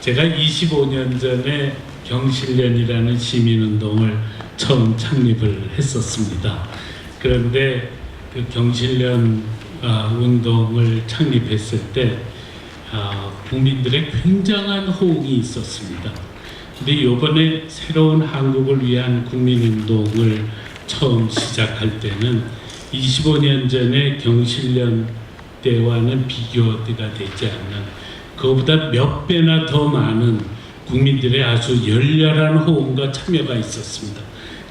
제가 25년 전에 경실련이라는 시민운동을 처음 창립을 했었습니다. 그런데 그 경실련 운동을 창립했을 때 국민들의 굉장한 호응이 있었습니다. 근데 이번에 새로운 한국을 위한 국민운동을 처음 시작할 때는 25년 전에 경실련 때와는 비교가 되지 않는, 그거보다 몇 배나 더 많은 국민들의 아주 열렬한 호응과 참여가 있었습니다.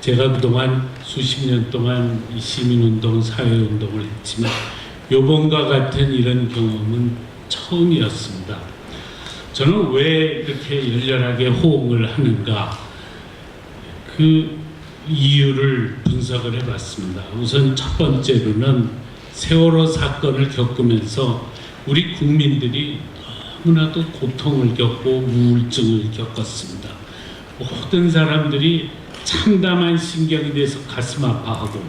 제가 그동안 수십 년 동안 이 시민운동, 사회운동을 했지만 요번과 같은 이런 경험은 처음이었습니다. 저는 왜 이렇게 열렬하게 호응을 하는가, 그 이유를 분석을 해봤습니다. 우선 첫 번째로는 세월호 사건을 겪으면서 우리 국민들이 너무나도 고통을 겪고 우울증을 겪었습니다. 모든 사람들이 참담한 심경이 돼서 가슴 아파하고,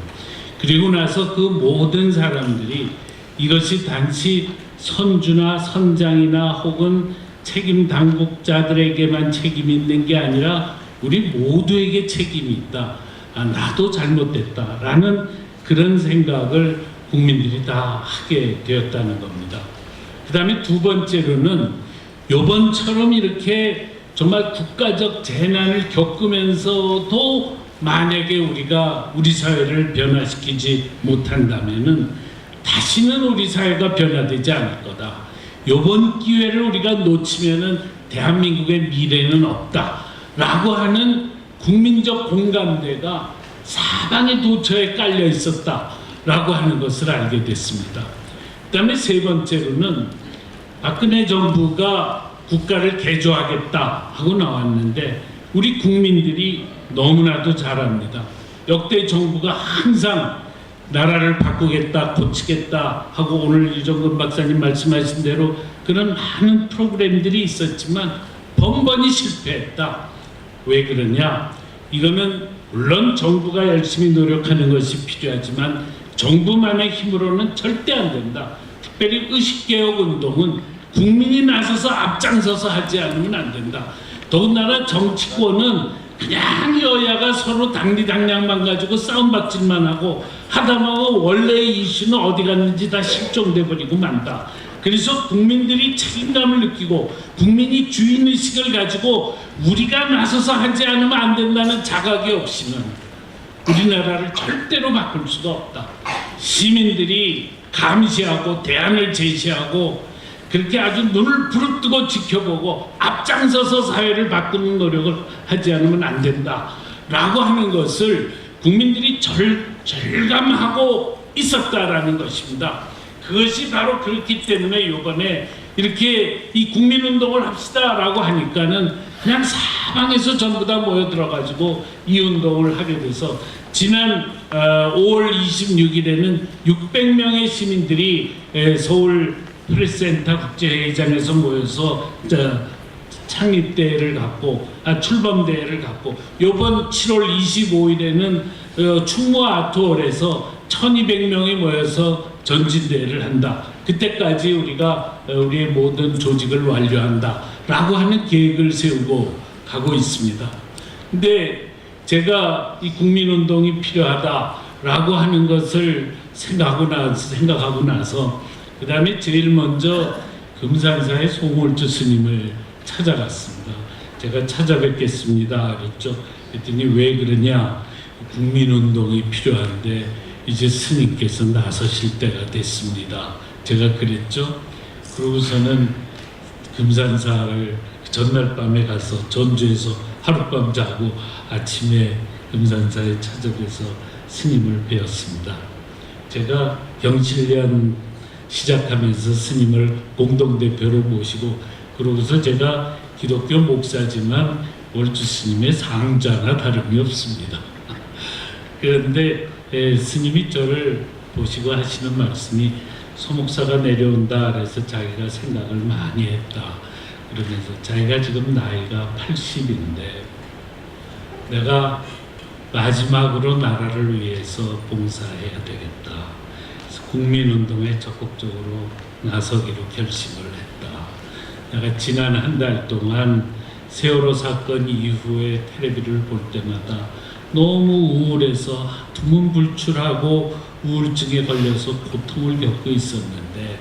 그리고 나서 그 모든 사람들이 이것이 단지 선주나 선장이나 혹은 책임 당국자들에게만 책임이 있는 게 아니라 우리 모두에게 책임이 있다. 나도 잘못됐다. 라는 그런 생각을 국민들이 다 하게 되었다는 겁니다. 그 다음에 두 번째로는 요번처럼 이렇게 정말 국가적 재난을 겪으면서도 만약에 우리가 우리 사회를 변화시키지 못한다면은 다시는 우리 사회가 변화되지 않을 거다. 요번 기회를 우리가 놓치면은 대한민국의 미래는 없다. 라고 하는 국민적 공감대가 사방의 도처에 깔려 있었다. 라고 하는 것을 알게 됐습니다. 그 다음에 세 번째로는 박근혜 정부가 국가를 개조하겠다 하고 나왔는데 우리 국민들이 너무나도 잘 압니다. 역대 정부가 항상 나라를 바꾸겠다, 고치겠다 하고 오늘 이정근 박사님 말씀하신 대로 그런 많은 프로그램들이 있었지만 번번이 실패했다. 왜 그러냐? 이거는 물론 정부가 열심히 노력하는 것이 필요하지만 정부만의 힘으로는 절대 안 된다. 특별히 의식개혁운동은 국민이 나서서 앞장서서 하지 않으면 안 된다. 더군다나 정치권은 그냥 여야가 서로 당리당략만 가지고 싸움박질만 하고 하다 보면 원래의 이슈는 어디 갔는지 다 실종돼버리고 만다. 그래서 국민들이 책임감을 느끼고 국민이 주인의식을 가지고 우리가 나서서 하지 않으면 안 된다는 자각이 없이는 우리나라를 절대로 바꿀 수가 없다. 시민들이 감시하고 대안을 제시하고 그렇게 아주 눈을 부릅뜨고 지켜보고 앞장서서 사회를 바꾸는 노력을 하지 않으면 안 된다 라고 하는 것을 국민들이 절감하고 있었다라는 것입니다. 그것이 바로 그렇기 때문에 이번에 이렇게 이 국민운동을 합시다 라고 하니까는 그냥 사방에서 전부 다 모여들어가지고 이 운동을 하게 돼서 지난 5월 26일에는 600명의 시민들이 서울 프레스센터 국제회의장에서 모여서 창립대회를 갖고 출범대회를 갖고 요번 7월 25일에는 충무 아트홀에서 1200명이 모여서 전진대회를 한다. 그때까지 우리가 우리의 모든 조직을 완료한다 라고 하는 계획을 세우고 가고 있습니다. 근데 제가 이 국민운동이 필요하다라고 하는 것을 생각하고 나서 그 다음에 제일 먼저 금산사의 송월주 스님을 찾아갔습니다. 제가 찾아뵙겠습니다 그랬죠. 그랬더니 왜 그러냐, 국민운동이 필요한데 이제 스님께서 나서실 때가 됐습니다. 제가 그랬죠. 그러고서는 금산사를 전날 밤에 가서 전주에서 하룻밤 자고 아침에 금산사에 찾아뵈서 스님을 배웠습니다. 제가 경실련 시작하면서 스님을 공동대표로 모시고, 그러고서 제가 기독교 목사지만 월주 스님의 상자나 다름이 없습니다. 그런데 스님이 저를 보시고 하시는 말씀이, 소목사가 내려온다 그래서 자기가 생각을 많이 했다. 그러면서 자기가 지금 나이가 80인데 내가 마지막으로 나라를 위해서 봉사해야 되겠다. 그래서 국민운동에 적극적으로 나서기로 결심을 했다. 내가 지난 한 달 동안 세월호 사건 이후에 텔레비를 볼 때마다 너무 우울해서 두문불출하고 우울증에 걸려서 고통을 겪고 있었는데,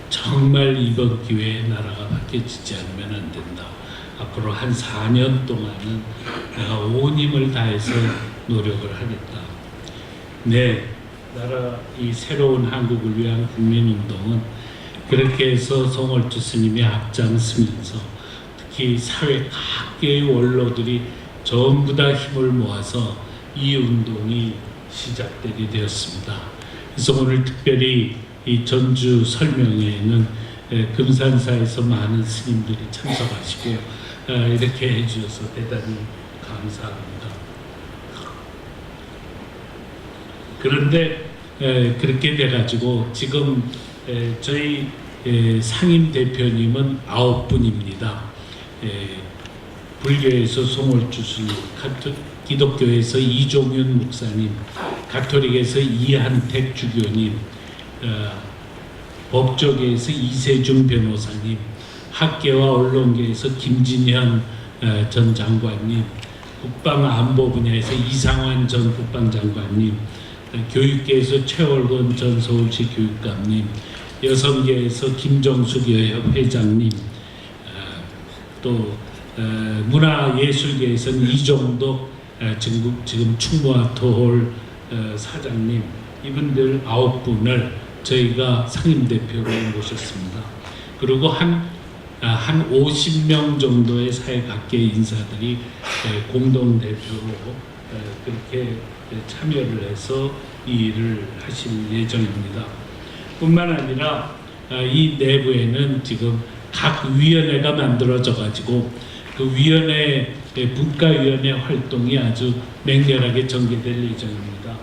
정말 이번 기회에 나라가 바뀌어지지 않으면 안 된다. 앞으로 한 4년 동안은 내가 온 힘을 다해서 노력을 하겠다. 네, 나라 이 새로운 한국을 위한 국민운동은 그렇게 해서 송월주 스님이 앞장서면서 특히 사회 각계의 원로들이 전부 다 힘을 모아서 이 운동이 시작되게 되었습니다. 그래서 오늘 특별히 이 전주 설명회에는 금산사에서 많은 스님들이 참석하시고 이렇게 해주셔서 대단히 감사합니다. 그런데 그렇게 돼가지고 지금 저희 상임 대표님은 9분입니다. 불교에서 송월주 스님, 기독교에서 이종윤 목사님, 가톨릭에서 이한택 주교님, 법조계에서 이세준 변호사님, 학계와 언론계에서 김진현 전 장관님, 국방안보 분야에서 이상환 전 국방장관님, 교육계에서 최월건 전 서울시 교육감님, 여성계에서 김정숙 여협 회장님, 또 문화예술계에서는 이종덕 지금 충무아트홀 사장님, 이분들 9분을 저희가 상임대표로 모셨습니다. 그리고 한 50명 정도의 사회각계 인사들이 공동대표로 그렇게 참여를 해서 이 일을 하실 예정입니다. 뿐만 아니라 이 내부에는 지금 각 위원회가 만들어져 가지고 그 위원회, 분과위원회 활동이 아주 맹렬하게 전개될 예정입니다.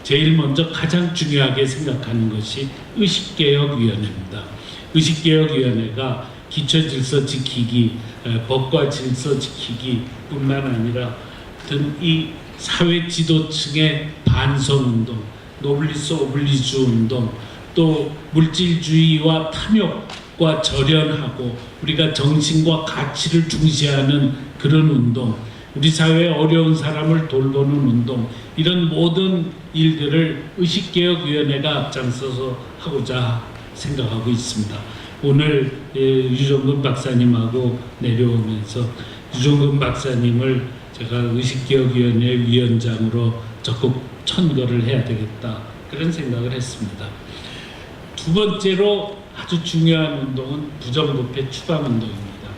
제일 먼저 가장 중요하게 생각하는 것이 의식개혁위원회입니다. 의식개혁위원회가 기초질서 지키기, 법과 질서 지키기 뿐만 아니라 이 사회 지도층의 반성운동, 노블리스 오블리주 운동, 또 물질주의와 탐욕과 절연하고 우리가 정신과 가치를 중시하는 그런 운동, 우리 사회의 어려운 사람을 돌보는 운동, 이런 모든 일들을 의식개혁위원회가 앞장서서 하고자 생각하고 있습니다. 오늘 유종근 박사님하고 내려오면서 유종근 박사님을 제가 의식개혁위원회 위원장으로 적극 천거를 해야 되겠다, 그런 생각을 했습니다. 두 번째로 아주 중요한 운동은 부정부패 추방운동입니다.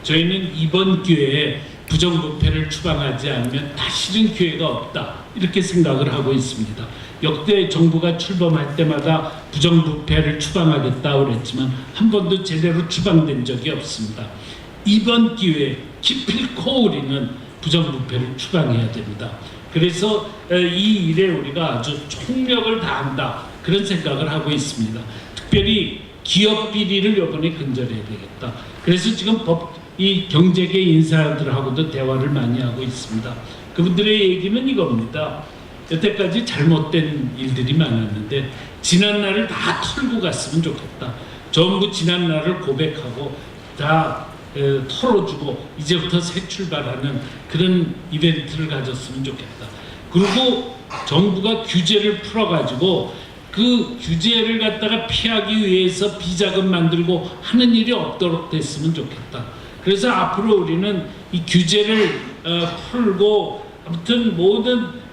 저희는 이번 기회에 부정부패를 추방하지 않으면 다시는 기회가 없다, 이렇게 생각을 하고 있습니다. 역대 정부가 출범할 때마다 부정부패를 추방하겠다고 그랬지만 한 번도 제대로 추방된 적이 없습니다. 이번 기회에 기필코 우리는 부정부패를 추방해야 됩니다. 그래서 이 일에 우리가 아주 총력을 다한다, 그런 생각을 하고 있습니다. 특별히 기업 비리를 이번에 근절해야 되겠다. 그래서 지금 이 경제계 인사들하고도 대화를 많이 하고 있습니다. 그분들의 얘기는 이겁니다. 여태까지 잘못된 일들이 많았는데 지난 날을 다 털고 갔으면 좋겠다. 전부 지난 날을 고백하고 다 털어주고 이제부터 새 출발하는 그런 이벤트를 가졌으면 좋겠다. 그리고 정부가 규제를 풀어가지고 그 규제를 갖다가 피하기 위해서 비자금 만들고 하는 일이 없도록 됐으면 좋겠다. 그래서 앞으로 우리는 이 규제를 풀고 아무튼 모든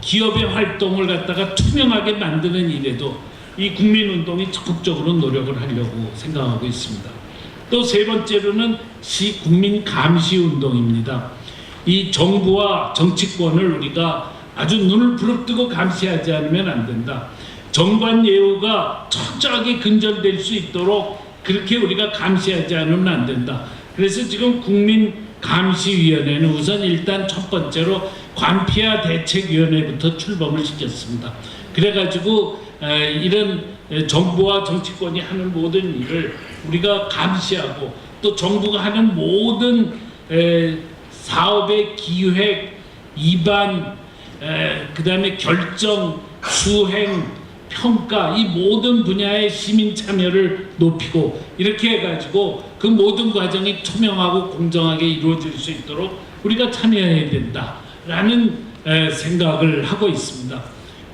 기업의 활동을 갖다가 투명하게 만드는 일에도 이 국민운동이 적극적으로 노력을 하려고 생각하고 있습니다. 또 세 번째로는 국민감시운동입니다. 이 정부와 정치권을 우리가 아주 눈을 부릅뜨고 감시하지 않으면 안 된다. 정관 예우가 철저하게 근절될 수 있도록 그렇게 우리가 감시하지 않으면 안 된다. 그래서 지금 국민감시위원회는 우선 일단 첫 번째로 관피아 대책위원회부터 출범을 시켰습니다. 그래가지고 이런 정부와 정치권이 하는 모든 일을 우리가 감시하고 또 정부가 하는 모든 사업의 기획, 입안, 그 다음에 결정, 수행, 평가 이 모든 분야의 시민 참여를 높이고 이렇게 해가지고 그 모든 과정이 투명하고 공정하게 이루어질 수 있도록 우리가 참여해야 된다라는 생각을 하고 있습니다.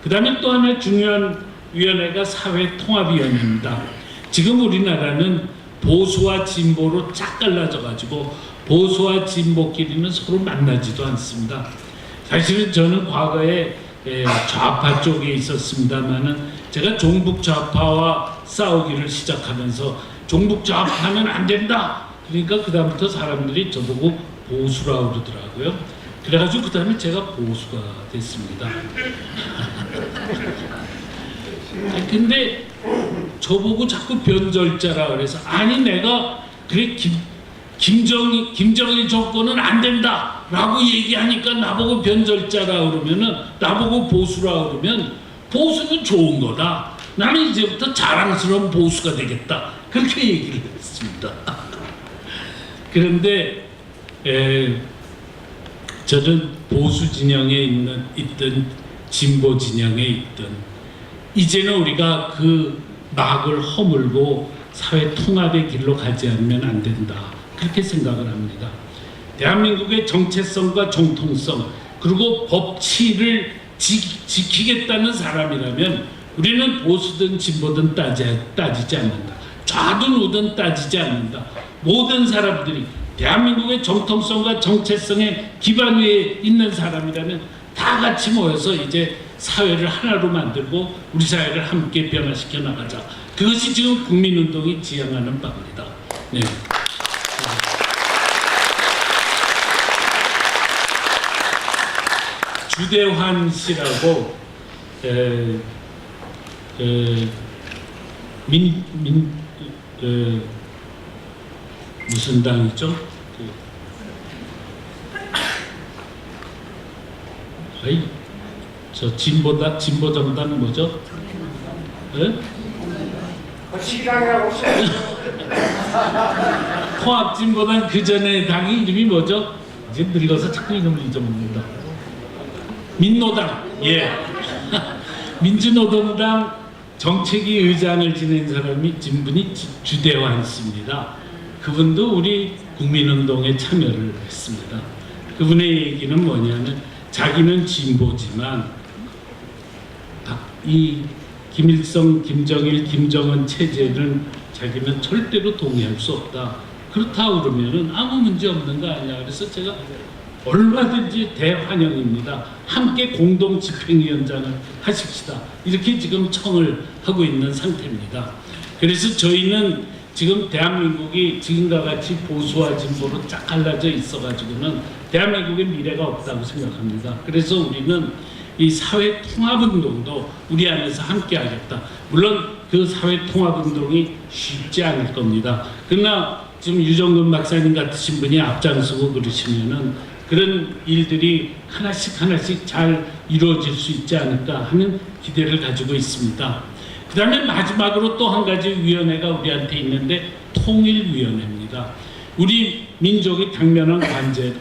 그 다음에 또 하나 중요한 위원회가 사회통합위원회입니다. 지금 우리나라는 보수와 진보로 쫙 갈라져 가지고 보수와 진보끼리는 서로 만나지도 않습니다. 사실은 저는 과거에 좌파 쪽에 있었습니다만은 제가 종북 좌파와 싸우기를 시작하면서 종북 좌파는 안 된다. 그러니까 그 다음부터 사람들이 저보고 보수라고 그러더라고요. 그래가지고 그 다음에 제가 보수가 됐습니다. 근데 저보고 자꾸 변절자라 그래서 아니 내가 그래 김정일 정권은 안 된다 라고 얘기하니까 나보고 변절자라 그러면은 나보고 보수라 그러면 보수는 좋은 거다. 나는 이제부터 자랑스러운 보수가 되겠다. 그렇게 얘기를 했습니다. 그런데 저는 보수 진영에 있든 진보 진영에 있든 이제는 우리가 그 막을 허물고 사회 통합의 길로 가지 않으면 안 된다. 그렇게 생각을 합니다. 대한민국의 정체성과 정통성 그리고 법치를 지키겠다는 사람이라면 우리는 보수든 진보든 따지지 않는다. 좌든 우든 따지지 않는다. 모든 사람들이 대한민국의 정통성과 정체성의 기반 위에 있는 사람이라면 다 같이 모여서 이제 사회를 하나로 만들고 우리 사회를 함께 변화시켜 나가자. 그것이 지금 국민운동이 지향하는 바입니다. 네. 주대환 씨라고 무슨 당이죠? 저 진보정당 뭐죠? 시장이라고 써요. 통합진보당 그 전에 당이 이름이 뭐죠? 이제 늙어서 자꾸 이름을 잊어먹는다. 민노당, 예. 민주노동당 정책위 의장을 지낸 사람이 진분이 주대환 씨입니다. 그분도 우리 국민운동에 참여를 했습니다. 그분의 얘기는 뭐냐면 자기는 진보지만 이 김일성, 김정일, 김정은 체제는 자기는 절대로 동의할 수 없다. 그렇다 그러면은 아무 문제 없는 거 아니야. 그래서 제가 얼마든지 대환영입니다. 함께 공동 집행위원장을 하십시다. 이렇게 지금 청을 하고 있는 상태입니다. 그래서 저희는 지금 대한민국이 지금과 같이 보수와 진보로 쫙 갈라져 있어가지고는 대한민국의 미래가 없다고 생각합니다. 그래서 우리는 이 사회 통합운동도 우리 안에서 함께 하겠다. 물론 그 사회 통합운동이 쉽지 않을 겁니다. 그러나 지금 유정근 박사님 같으신 분이 앞장서고 그러시면은 그런 일들이 하나씩 잘 이루어질 수 있지 않을까 하는 기대를 가지고 있습니다. 그 다음에 마지막으로 또 한 가지 위원회가 우리한테 있는데 통일위원회입니다. 우리 민족의 당면한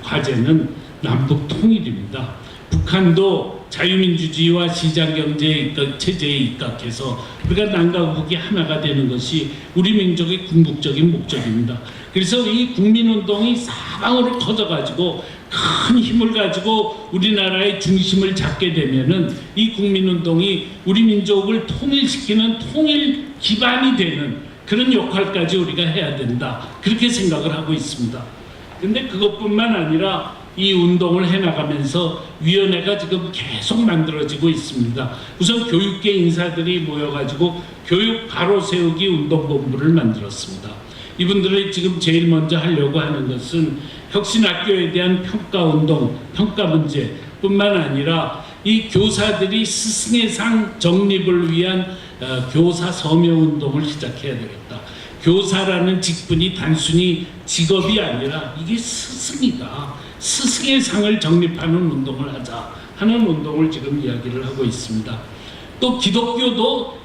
과제는 남북 통일입니다. 북한도 자유민주주의와 시장경제 체제에 입각해서 우리가 남과 북이 하나가 되는 것이 우리 민족의 궁극적인 목적입니다. 그래서 이 국민운동이 사방으로 커져가지고 큰 힘을 가지고 우리나라의 중심을 잡게 되면은 이 국민운동이 우리 민족을 통일시키는 통일 기반이 되는 그런 역할까지 우리가 해야 된다. 그렇게 생각을 하고 있습니다. 근데 그것뿐만 아니라 이 운동을 해나가면서 위원회가 지금 계속 만들어지고 있습니다. 우선 교육계 인사들이 모여가지고 교육 바로 세우기 운동본부를 만들었습니다. 이분들이 지금 제일 먼저 하려고 하는 것은 혁신학교에 대한 평가운동, 평가 문제뿐만 아니라 이 교사들이 스승의 상 정립을 위한 교사 서명운동을 시작해야 되겠다. 교사라는 직분이 단순히 직업이 아니라 이게 스승이다. 스승의 상을 정립하는 운동을 하자 하는 운동을 지금 이야기를 하고 있습니다. 또 기독교도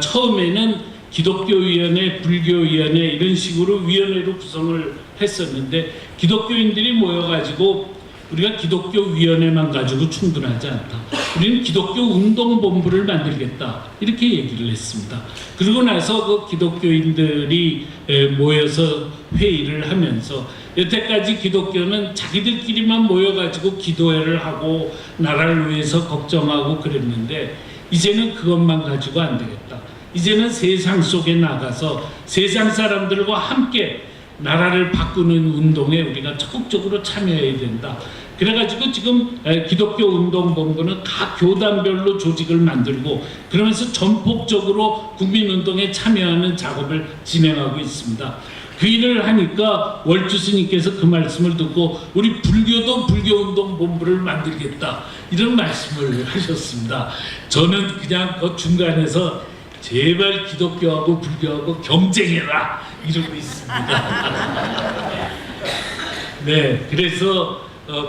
처음에는 기독교위원회, 불교위원회 이런 식으로 위원회로 구성을 했었는데 기독교인들이 모여가지고 우리가 기독교위원회만 가지고 충분하지 않다. 우리는 기독교 운동본부를 만들겠다. 이렇게 얘기를 했습니다. 그러고 나서 그 기독교인들이 모여서 회의를 하면서 여태까지 기독교는 자기들끼리만 모여가지고 기도회를 하고 나라를 위해서 걱정하고 그랬는데 이제는 그것만 가지고 안 되겠다. 이제는 세상 속에 나가서 세상 사람들과 함께 나라를 바꾸는 운동에 우리가 적극적으로 참여해야 된다. 그래가지고 지금 기독교 운동본부는 각 교단별로 조직을 만들고 그러면서 전폭적으로 국민운동에 참여하는 작업을 진행하고 있습니다. 그 일을 하니까 월주 스님께서 그 말씀을 듣고 우리 불교도 불교운동본부를 만들겠다 이런 말씀을 하셨습니다. 저는 그냥 그 중간에서 제발 기독교하고 불교하고 경쟁해라 이러고 있습니다. 네, 그래서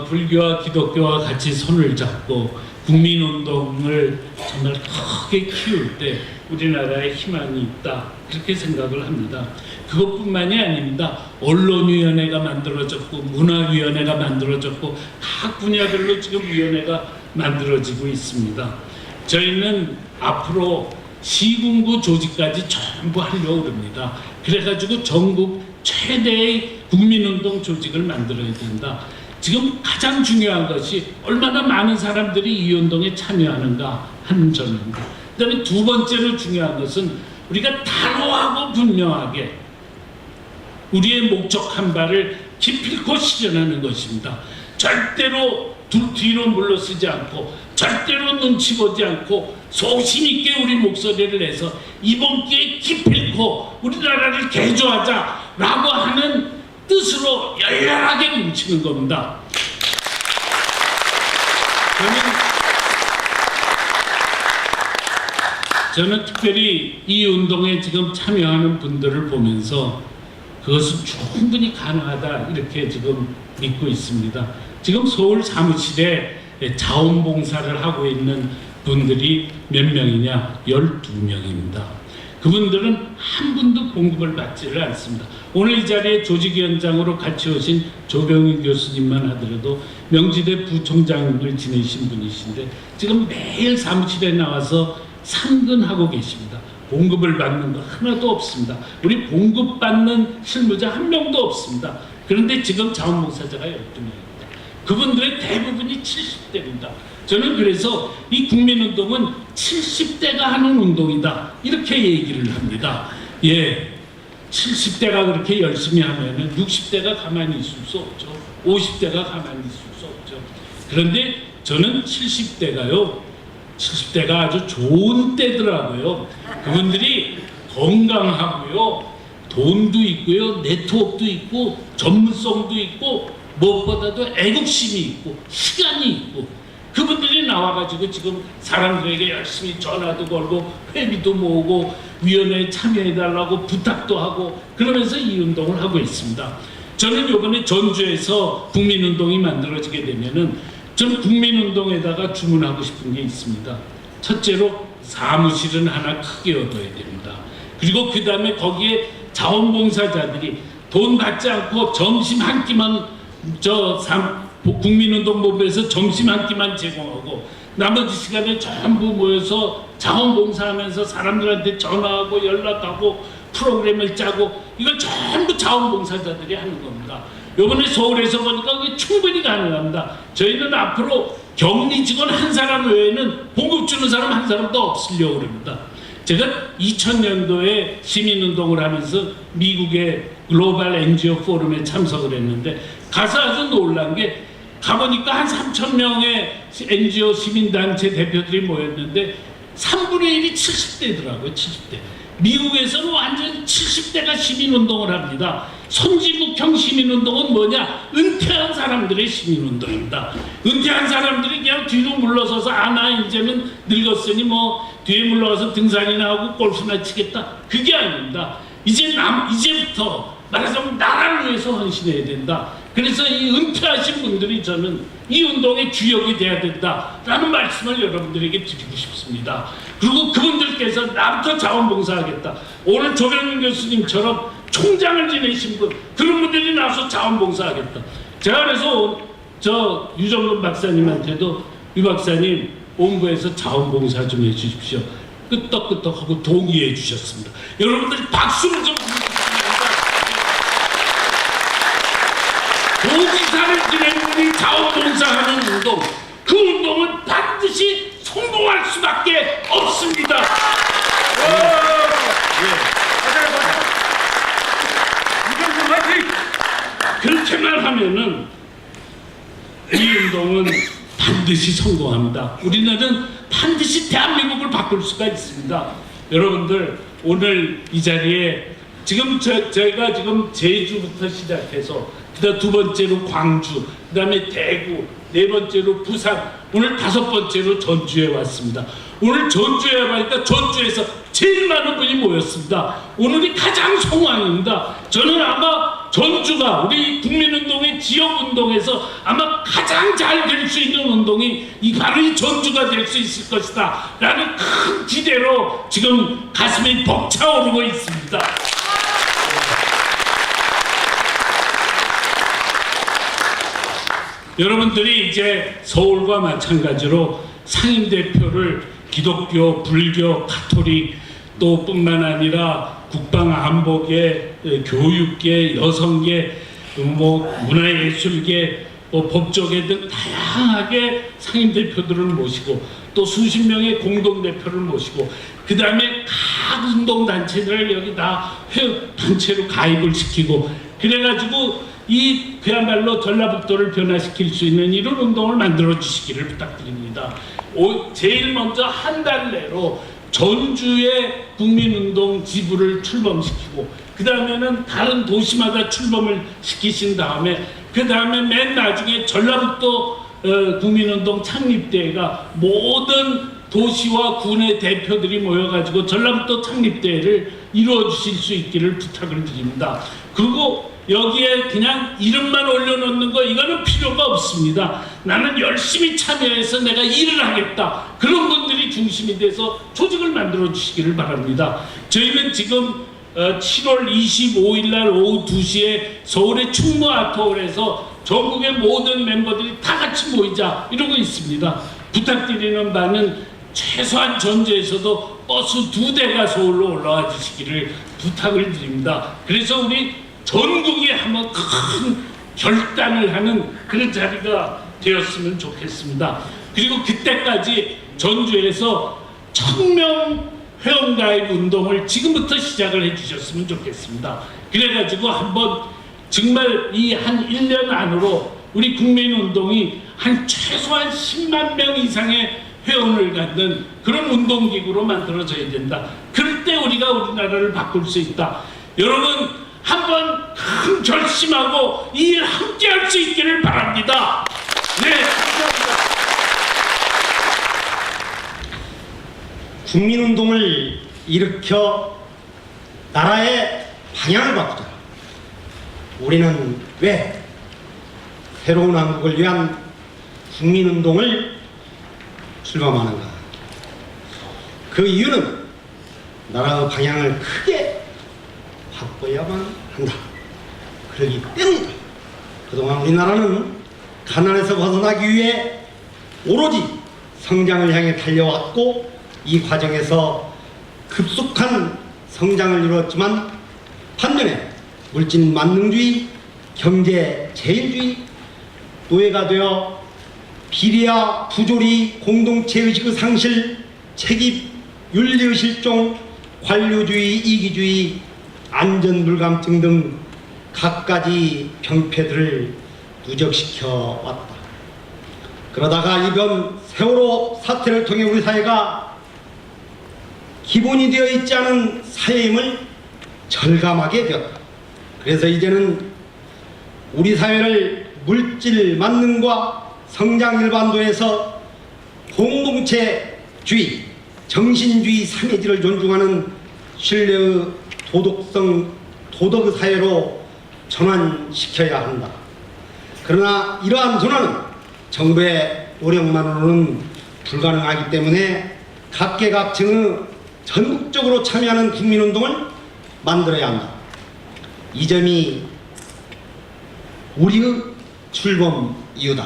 불교와 기독교와 같이 손을 잡고 국민운동을 정말 크게 키울 때 우리나라에 희망이 있다 그렇게 생각을 합니다. 그것뿐만이 아닙니다. 언론위원회가 만들어졌고 문화위원회가 만들어졌고 각 분야별로 지금 위원회가 만들어지고 있습니다. 저희는 앞으로 시군구 조직까지 전부 하려고 합니다. 그래가지고 전국 최대의 국민운동 조직을 만들어야 된다. 지금 가장 중요한 것이 얼마나 많은 사람들이 이 운동에 참여하는가 하는 점입니다. 그 다음에 두 번째로 중요한 것은 우리가 단호하고 분명하게 우리의 목적한 바를 기필코 실현하는 것입니다. 절대로 뒤로 물러서지 않고 절대로 눈치 보지 않고 소신 있게 우리 목소리를 내서 이번 기회에 기필코 우리나라를 개조하자라고 하는 뜻으로 열렬하게 뭉치는 겁니다. 저는 특별히 이 운동에 지금 참여하는 분들을 보면서 그것은 충분히 가능하다 이렇게 지금 믿고 있습니다. 지금 서울 사무실에 자원봉사를 하고 있는 분들이 몇 명이냐? 12명입니다. 그분들은 한 분도 봉급을 받지를 않습니다. 오늘 이 자리에 조직위원장으로 같이 오신 조병희 교수님만 하더라도 명지대 부총장을 지내신 분이신데 지금 매일 사무실에 나와서 상근하고 계십니다. 봉급을 받는 거 하나도 없습니다. 우리 봉급받는 실무자 한 명도 없습니다. 그런데 지금 자원봉사자가 12명입니다. 그분들의 대부분이 70대입니다. 저는 그래서 이 국민운동은 70대가 하는 운동이다 이렇게 얘기를 합니다. 예, 70대가 그렇게 열심히 하면은 60대가 가만히 있을 수 없죠. 50대가 가만히 있을 수 없죠. 그런데 저는 70대가요 70대가 아주 좋은 때더라고요. 그분들이 건강하고요 돈도 있고요 네트워크도 있고 전문성도 있고 무엇보다도 애국심이 있고 시간이 있고 그분들이 나와가지고 지금 사람들에게 열심히 전화도 걸고 회비도 모으고 위원회에 참여해달라고 부탁도 하고 그러면서 이 운동을 하고 있습니다. 저는 이번에 전주에서 국민운동이 만들어지게 되면은 저는 국민운동에다가 주문하고 싶은 게 있습니다. 첫째로 사무실은 하나 크게 얻어야 됩니다. 그리고 그 다음에 거기에 자원봉사자들이 돈 받지 않고 점심 한 끼만 국민운동본부에서 점심 한 끼만 제공하고 나머지 시간에 전부 모여서 자원봉사하면서 사람들한테 전화하고 연락하고 프로그램을 짜고 이걸 전부 자원봉사자들이 하는 겁니다. 이번에 서울에서 보니까 그게 충분히 가능합니다. 저희는 앞으로 격리 직원 한 사람 외에는 봉급 주는 사람 한 사람도 없으려고 합니다. 제가 2000년도에 시민운동을 하면서 미국의 글로벌 NGO 포럼에 참석을 했는데 가서 아주 놀란 게 가보니까 한 3,000명의 NGO 시민단체 대표들이 모였는데 3분의 1이 70대더라고요. 70대. 미국에서는 완전 70대가 시민운동을 합니다. 선진국형 시민운동은 뭐냐? 은퇴한 사람들의 시민운동입니다. 은퇴한 사람들이 그냥 뒤로 물러서서 나 이제는 늙었으니 뭐 뒤에 물러가서 등산이나 하고 골프나 치겠다. 그게 아닙니다. 이제부터 말하자면 나라를 위해서 헌신해야 된다. 그래서 이 은퇴하신 분들이 저는 이 운동의 주역이 돼야 된다라는 말씀을 여러분들에게 드리고 싶습니다. 그리고 그분들께서 나부터 자원봉사하겠다. 오늘 조병윤 교수님처럼 총장을 지내신 분, 그런 분들이 나와서 자원봉사하겠다. 제가 그래서 저 유정근 박사님한테도 유 박사님 본부에서 자원봉사 좀 해주십시오. 끄떡끄떡하고 동의해 주셨습니다. 여러분들이 박수를 좀 도지사를 지낸 분이 자원봉사하는 운동, 그 운동은 반드시 성공할 수밖에 없습니다. 그렇게만 하면은 이 운동은 반드시 성공합니다. 우리나라는 반드시 대한민국을 바꿀 수가 있습니다. 여러분들 오늘 이 자리에 지금 저희가 지금 제주부터 시작해서 그다음 두 번째로 광주, 그다음에 대구, 네 번째로 부산, 오늘 다섯 번째로 전주에 왔습니다. 오늘 전주에 가니까 전주에서 제일 많은 분이 모였습니다. 오늘이 가장 성황입니다. 저는 아마 전주가 우리 국민운동의 지역운동에서 아마 가장 잘 될 수 있는 운동이 바로 이 전주가 될 수 있을 것이다 라는 큰 기대로 지금 가슴이 벅차오르고 있습니다. 여러분들이 이제 서울과 마찬가지로 상임대표를 기독교, 불교, 가톨릭 또 뿐만 아니라 국방안보계, 교육계, 여성계, 뭐 문화예술계, 법조계 등 다양하게 상임대표들을 모시고 또 수십 명의 공동대표를 모시고 그 다음에 각 운동단체들을 여기 다 회원단체로 가입을 시키고 그래가지고 그야말로 전라북도를 변화시킬 수 있는 이런 운동을 만들어 주시기를 부탁드립니다. 제일 먼저 한 달 내로 전주의 국민운동 지부를 출범시키고 그 다음에는 다른 도시마다 출범을 시키신 다음에 그 다음에 맨 나중에 전라북도 국민운동 창립대회가 모든 도시와 군의 대표들이 모여가지고 전라북도 창립대회를 이루어 주실 수 있기를 부탁을 드립니다. 그리고 여기에 그냥 이름만 올려놓는 거 이거는 필요가 없습니다. 나는 열심히 참여해서 내가 일을 하겠다. 그런 분들이 중심이 돼서 조직을 만들어 주시기를 바랍니다. 저희는 지금 7월 25일 날 오후 2시에 서울의 충무 아트홀에서 전국의 모든 멤버들이 다 같이 모이자 이러고 있습니다. 부탁드리는 바는 최소한 전주에서도 버스 2대가 서울로 올라와 주시기를 부탁을 드립니다. 그래서 우리 전국이 한번 큰 결단을 하는 그런 자리가 되었으면 좋겠습니다. 그리고 그때까지 전주에서 1000명 회원가입 운동을 지금부터 시작을 해주셨으면 좋겠습니다. 그래가지고 한번 정말 이 한 1년 안으로 우리 국민운동이 한 최소한 10만 명 이상의 회원을 갖는 그런 운동기구로 만들어져야 된다. 그럴 때 우리가 우리나라를 바꿀 수 있다. 여러분 한번 큰 결심하고 이 일 함께 할 수 있기를 바랍니다. 네, 감사합니다. 국민운동을 일으켜 나라의 방향을 바꾸자. 우리는 왜 새로운 한국을 위한 국민운동을 출범하는가? 그 이유는 나라의 방향을 크게 바꿔야만 한다. 그러기 때문이다. 그동안 우리나라는 가난에서 벗어나기 위해 오로지 성장을 향해 달려왔고 이 과정에서 급속한 성장을 이루었지만 반면에 물질 만능주의, 경제 제일주의, 노예가 되어 비리와 부조리, 공동체의식의 상실, 책임, 윤리의 실종, 관료주의, 이기주의, 안전불감증 등 갖가지 병폐들을 누적시켜 왔다. 그러다가 이번 세월호 사태를 통해 우리 사회가 기본이 되어 있지 않은 사회임을 절감하게 되었다. 그래서 이제는 우리 사회를 물질 만능과 성장 일반도에서 공동체주의, 정신주의 3회지를 존중하는 신뢰의 도덕의 사회로 전환시켜야 한다. 그러나 이러한 전환은 정부의 노력만으로는 불가능하기 때문에 각계각층의 전국적으로 참여하는 국민운동을 만들어야 한다. 이 점이 우리의 출범 이유다.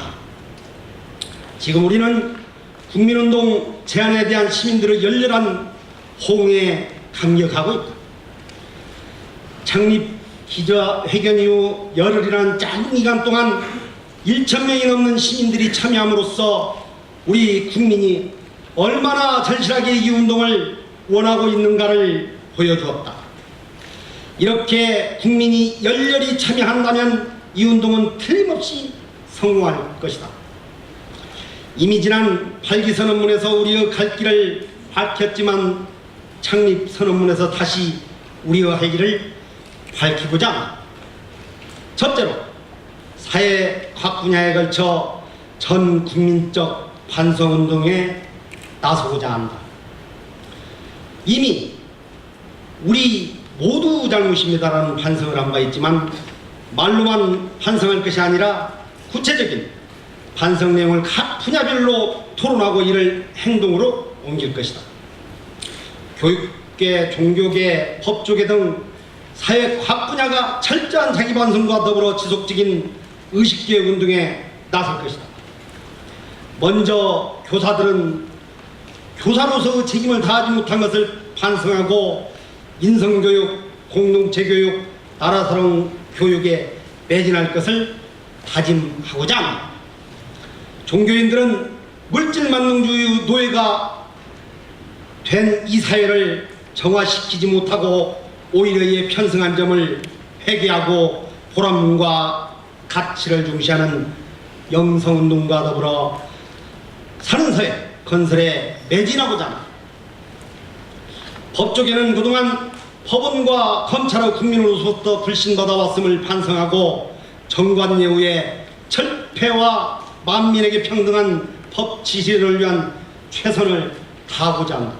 지금 우리는 국민운동 제안에 대한 시민들의 열렬한 호응에 감격하고 있다. 창립 기자회견 이후 열흘이라는 짧은 기간 동안 1,000명이 넘는 시민들이 참여함으로써 우리 국민이 얼마나 절실하게 이 운동을 원하고 있는가를 보여주었다. 이렇게 국민이 열렬히 참여한다면 이 운동은 틀림없이 성공할 것이다. 이미 지난 8기 선언문에서 우리의 갈 길을 밝혔지만 창립 선언문에서 다시 우리의 할 길을 밝히고자 한다. 첫째로 사회 각 분야에 걸쳐 전 국민적 반성운동에 나서고자 한다. 이미 우리 모두 잘못입니다라는 반성을 한 바 있지만 말로만 반성할 것이 아니라 구체적인 반성 내용을 각 분야별로 토론하고 이를 행동으로 옮길 것이다. 교육계, 종교계, 법조계 등 사회 각 분야가 철저한 자기 반성과 더불어 지속적인 의식개혁 운동에 나설 것이다. 먼저 교사들은 교사로서의 책임을 다하지 못한 것을 반성하고 인성교육, 공동체교육, 나라사랑 교육에 매진할 것을 다짐하고자 합니다. 종교인들은 물질만능주의 노예가 된 이 사회를 정화시키지 못하고 오히려 이에 편승한 점을 회개하고 보람과 가치를 중시하는 영성운동과 더불어 사는 사회 건설에 매진하고자 합니다. 법조계는 그동안 법원과 검찰의 국민으로부터 불신받아왔음을 반성하고 정관예우의 철폐와 만민에게 평등한 법 지시를 위한 최선을 다하고자 합니다.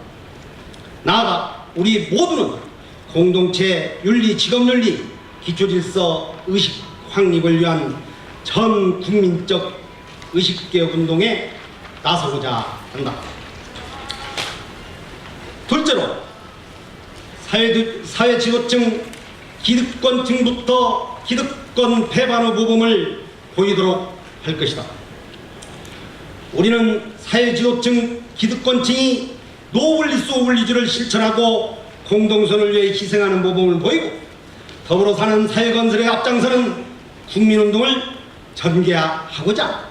나아가 우리 모두는 공동체 윤리, 직업윤리, 기초질서, 의식 확립을 위한 전 국민적 의식개혁 운동에 나서고자 한다. 둘째로 사회지도층 기득권층부터 기득권 배반의 모범을 보이도록 할 것이다. 우리는 사회지도층 기득권층이 노블리스 오블리주를 실천하고 공동선을 위해 희생하는 모범을 보이고 더불어 사는 사회 건설에 앞장서는 국민운동을 전개하고자 한다.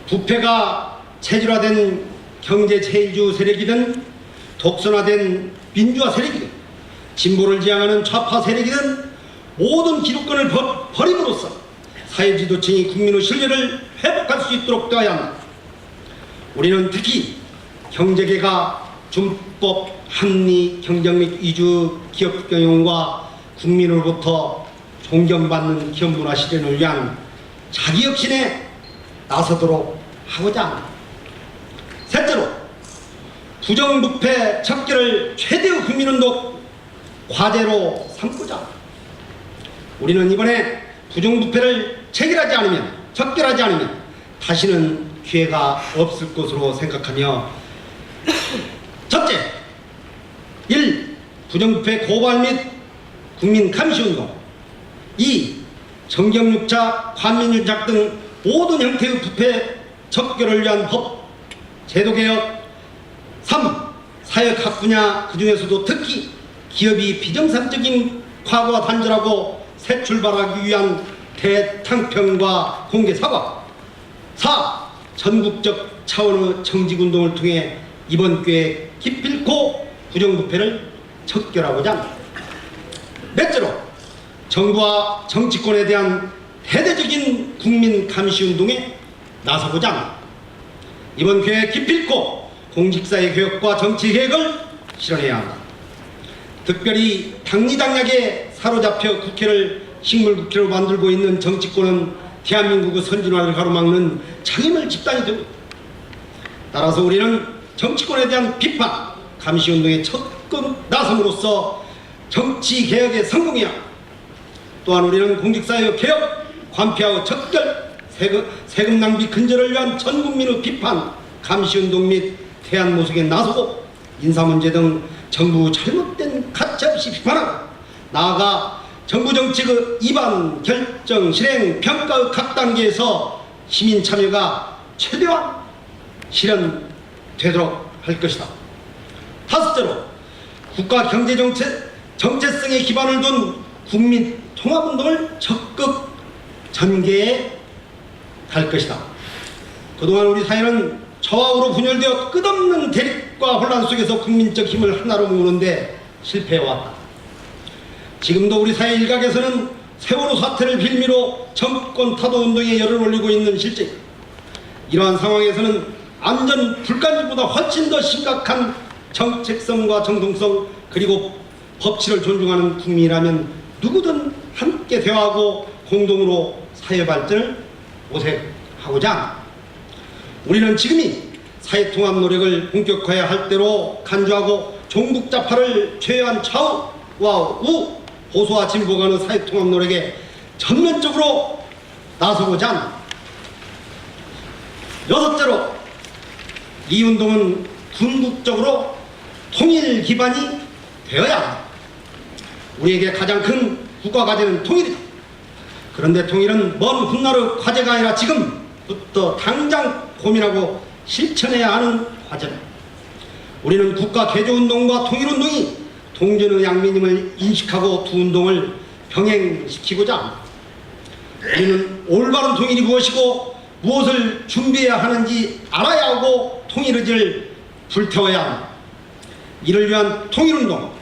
부패가 체질화된 경제체일주 세력이든 독선화된 민주화 세력이든 진보를 지향하는 좌파 세력이든 모든 기득권을 버림으로써 사회지도층이 국민의 신뢰를 회복할 수 있도록 되어야 한다. 우리는 특히 경제계가 준법, 합리, 경쟁 및 위주 기업 경영과 국민으로부터 존경받는 기업 문화 실현을 위한 자기혁신에 나서도록 하고자 합니다. 셋째로 부정부패 척결을 최대의 국민운동 과제로 삼고자 합니다. 우리는 이번에 부정부패를 척결하지 않으면 다시는 기회가 없을 것으로 생각하며 첫째, 1. 부정부패 고발 및 국민 감시운동 2. 정경유착, 관민유착 등 모든 형태의 부패 척결을 위한 법, 제도개혁 3. 사회 각 분야 그 중에서도 특히 기업이 비정상적인 과거와 단절하고 새 출발하기 위한 대탕평과 공개 사과 4. 전국적 차원의 정직운동을 통해 이번 기회에 기필코 부정부패를 척결하고자 합니다. 넷째로 정부와 정치권에 대한 대대적인 국민 감시운동에 나서고자 합니다. 이번 기회에 기필코 공직사회 교육과 정치 개혁을 실현해야 한다. 특별히 당리당략에 사로잡혀 국회를 식물국회로 만들고 있는 정치권은 대한민국의 선진화를 가로막는 장애물 집단이 되고, 따라서 우리는 정치권에 대한 비판, 감시운동에 적극 나섬으로써 정치 개혁에 성공해야 한다. 또한 우리는 공직사회 개혁, 관폐하고 적절, 세금 낭비 근절을 위한 전 국민의 비판, 감시운동 및 대안 모색에 나서고 인사문제 등 정부 잘못된 가차없이 비판하고, 나아가 정부 정책의 입안, 결정, 실행, 평가의 각 단계에서 시민 참여가 최대한 실현되도록 할 것이다. 다섯째로, 국가 경제 정체성에 기반을 둔 국민 통합운동을 적극 전개해 갈 것이다. 그동안 우리 사회는 좌우로 분열되어 끝없는 대립과 혼란 속에서 국민적 힘을 하나로 모으는데 실패해왔다. 지금도 우리 사회 일각에서는 세월호 사태를 빌미로 정권 타도 운동에 열을 올리고 있는 실제. 이러한 상황에서는 안전 불감지보다 훨씬 더 심각한 정책성과 정통성, 그리고 법치를 존중하는 국민이라면 누구든 함께 대화하고 공동으로 사회 발전을 모색하고자 한다. 우리는 지금이 사회통합 노력을 본격화해야 할 때로 간주하고 종북좌파를 제외한 좌우와 우, 보수와 진보 간의 사회통합 노력에 전면적으로 나서고자 한다. 여섯째로, 이 운동은 궁극적으로 통일 기반이 되어야 한다. 우리에게 가장 큰 국가 과제는 통일이다. 그런데 통일은 먼 훗날의 과제가 아니라 지금부터 당장 고민하고 실천해야 하는 과제다. 우리는 국가 개조운동과 통일운동이 동전의 양면임을 인식하고 두 운동을 병행시키고자 합니다. 우리는 올바른 통일이 무엇이고 무엇을 준비해야 하는지 알아야 하고 통일의지를 불태워야 합니다. 이를 위한 통일운동,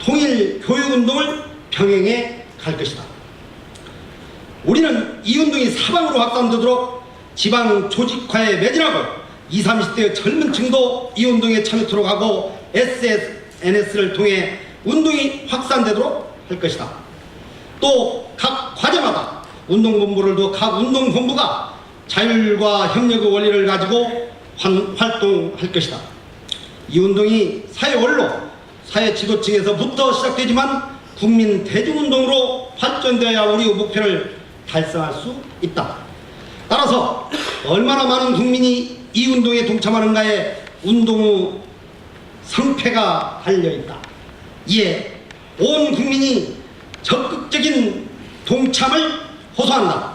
통일교육운동을 병행해 갈 것이다. 우리는 이 운동이 사방으로 확산되도록 지방 조직화에 매진하고 20, 30대의 젊은 층도 이 운동에 참여토록 하고 SNS를 통해 운동이 확산되도록 할 것이다. 또 각 과제마다 운동본부를 둬 각 운동본부가 자율과 협력의 원리를 가지고 활동할 것이다. 이 운동이 사회 원로, 사회 지도층에서부터 시작되지만 국민 대중운동으로 발전되어야 우리의 목표를 달성할 수 있다. 따라서 얼마나 많은 국민이 이 운동에 동참하는가에 운동의 성패가 달려있다. 이에 온 국민이 적극적인 동참을 호소한다.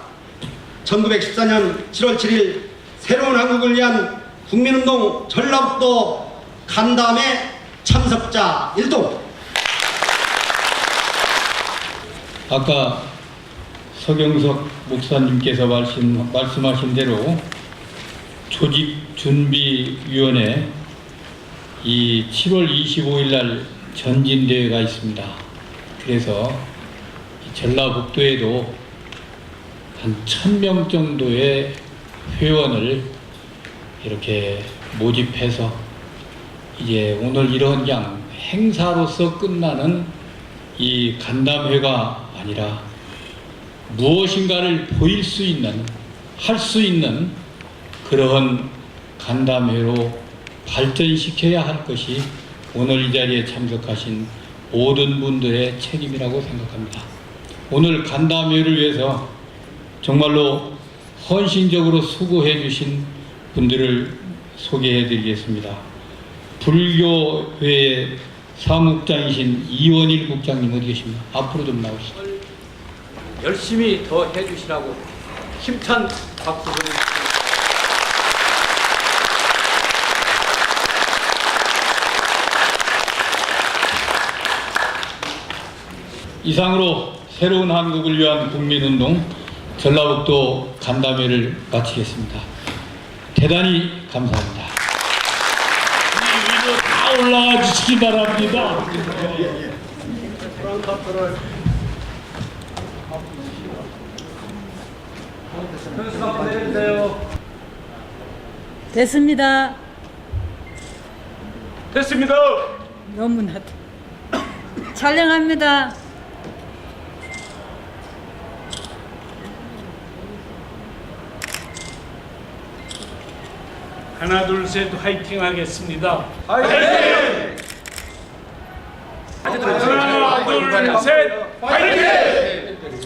1914년 7월 7일 새로운 한국을 위한 국민운동 전라북도 간담회 참석자 1동. 아까 서경석 목사님께서 말씀하신 대로 조직준비위원회 이 7월 25일 날 전진대회가 있습니다. 그래서 전라북도에도 한 1000명 정도의 회원을 이렇게 모집해서 이제 오늘 이런 그냥 행사로서 끝나는 이 간담회가 아니라 무엇인가를 보일 수 있는, 할 수 있는 그러한 간담회로 발전시켜야 할 것이 오늘 이 자리에 참석하신 모든 분들의 책임이라고 생각합니다. 오늘 간담회를 위해서 정말로 헌신적으로 수고해 주신 분들을 소개해 드리겠습니다. 불교회의 사무국장이신 이원일 국장님 어디 계십니까? 앞으로 좀 나오시죠. 열심히 더 해주시라고 힘찬 박수 보내주십니다. 이상으로 새로운 한국을 위한 국민운동 전라북도 간담회를 마치겠습니다. 대단히 감사합니다. 위로 다 올라와 주시기 바랍니다. 현수 한번 해주세요. 됐습니다. 됐습니다. 너무나도 촬영합니다. 하나 둘 셋 화이팅 하겠습니다. 화이팅! 하나 둘 셋 화이팅!